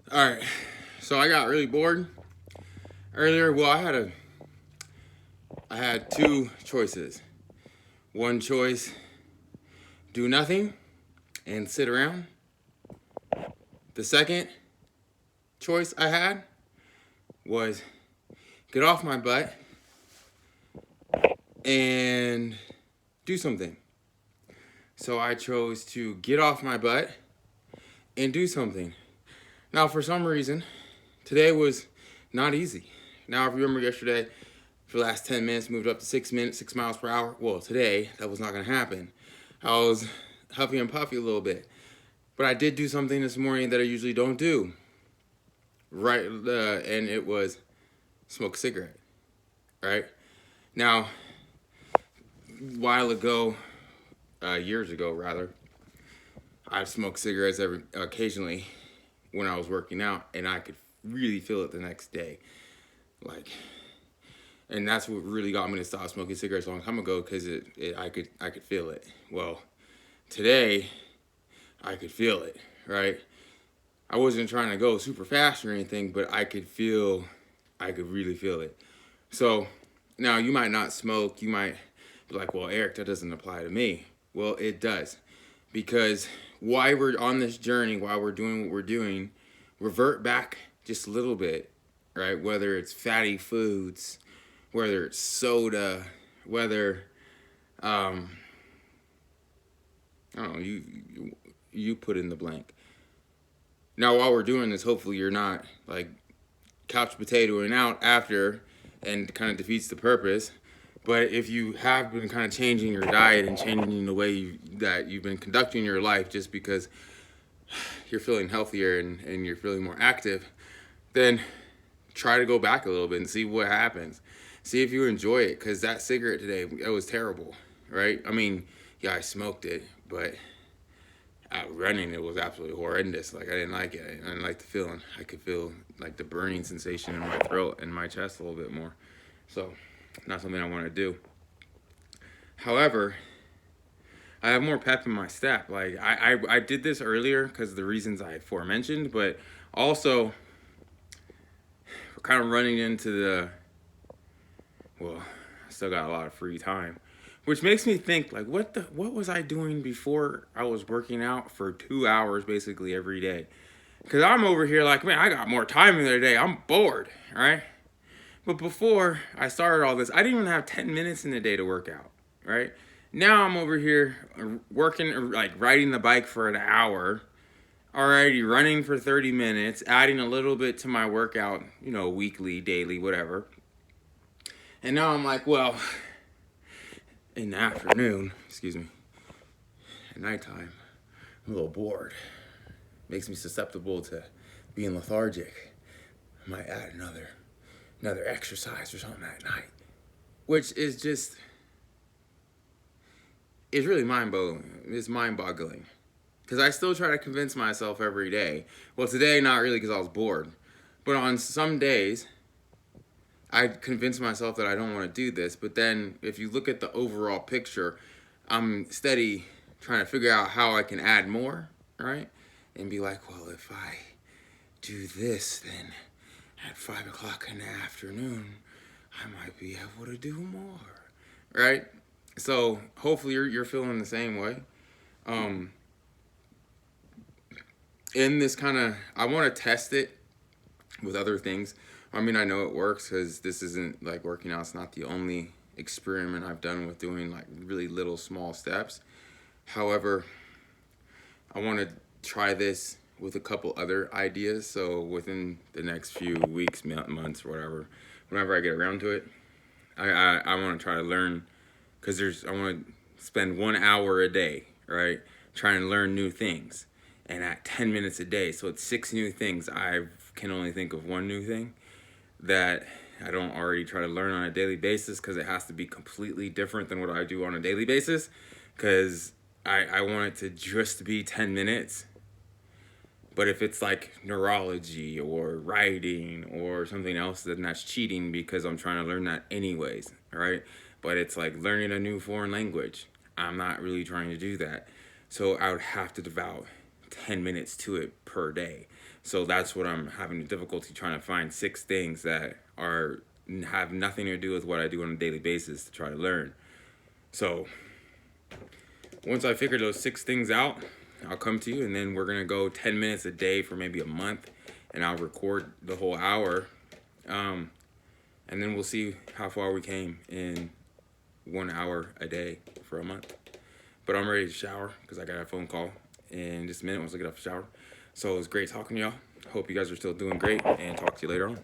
All right, so I got really bored earlier. Well, I had two choices. One choice, do nothing and sit around. The second choice I had was get off my butt and do something. So I chose to get off my butt and do something. Now, for some reason, today was not easy. Now, if you remember yesterday, for the last 10 minutes, moved up to 6 minutes, 6 miles per hour. Well, today, that was not going to happen. I was huffy and puffy a little bit. But I did do something this morning that I usually don't do. Right, and it was smoke a cigarette. Right? Now, a while ago, years ago rather, I've smoked cigarettes occasionally when I was working out, and I could really feel it the next day. Like, and that's what really got me to stop smoking cigarettes a long time ago, because I could feel it. Well, today I could feel it, right? I wasn't trying to go super fast or anything, but I could really feel it. So now you might not smoke, you might be like, well, Eric, that doesn't apply to me. Well, it does, because while we're on this journey, while we're doing what we're doing, revert back just a little bit, right? Whether it's fatty foods, whether it's soda, whether I don't know, you put in the blank. Now, while we're doing this, hopefully you're not like couch potatoing out after, and kind of defeats the purpose. But if you have been kind of changing your diet and changing the way that you've been conducting your life just because you're feeling healthier and you're feeling more active, then try to go back a little bit and see what happens. See if you enjoy it, because that cigarette today, it was terrible, right? I mean, yeah, I smoked it, but out running, it was absolutely horrendous. Like, I didn't like it. I didn't like the feeling. I could feel like the burning sensation in my throat and my chest a little bit more. So, not something I want to do. However, I have more pep in my step. Like, I did this earlier because of the reasons I aforementioned, but also we're kind of running into well, I still got a lot of free time. Which makes me think, like, what was I doing before I was working out for 2 hours basically every day? Because I'm over here like, man, I got more time in the day. I'm bored, right? But before I started all this, I didn't even have 10 minutes in the day to work out, right? Now I'm over here working, like riding the bike for an hour, already running for 30 minutes, adding a little bit to my workout, weekly, daily, whatever. And now I'm like, well, in the afternoon, at nighttime, I'm a little bored. Makes me susceptible to being lethargic. I might add another exercise or something at night, which is really mind-boggling. It's mind-boggling, because I still try to convince myself every day. Well, today not really, because I was bored, but on some days I convince myself that I don't want to do this. But then if you look at the overall picture, I'm steady trying to figure out how I can add more, right? And be like, well, if I do this, then at 5 o'clock in the afternoon, I might be able to do more, right? So hopefully you're feeling the same way. In this kind of, I want to test it with other things. I mean, I know it works, because this isn't like working out. It's not the only experiment I've done with doing like really little small steps. However, I want to try this with a couple other ideas. So within the next few weeks, months, whatever, whenever I get around to it, I want to try to learn, because I want to spend 1 hour a day, right, trying to learn new things, and at 10 minutes a day, so it's 6 new things. I can only think of one new thing that I don't already try to learn on a daily basis, because it has to be completely different than what I do on a daily basis, because I want it to just be 10 minutes. But if it's like neurology or writing or something else, then that's cheating, because I'm trying to learn that anyways, right? But it's like learning a new foreign language. I'm not really trying to do that. So I would have to devote 10 minutes to it per day. So that's what I'm having difficulty trying to find, 6 things that have nothing to do with what I do on a daily basis to try to learn. So once I figure those 6 things out, I'll come to you, and then we're gonna go 10 minutes a day for maybe a month, and I'll record the whole hour, and then we'll see how far we came in 1 hour a day for a month. But I'm ready to shower because I got a phone call in just a minute once I get off the shower. So it was great talking to y'all. Hope you guys are still doing great, and talk to you later on.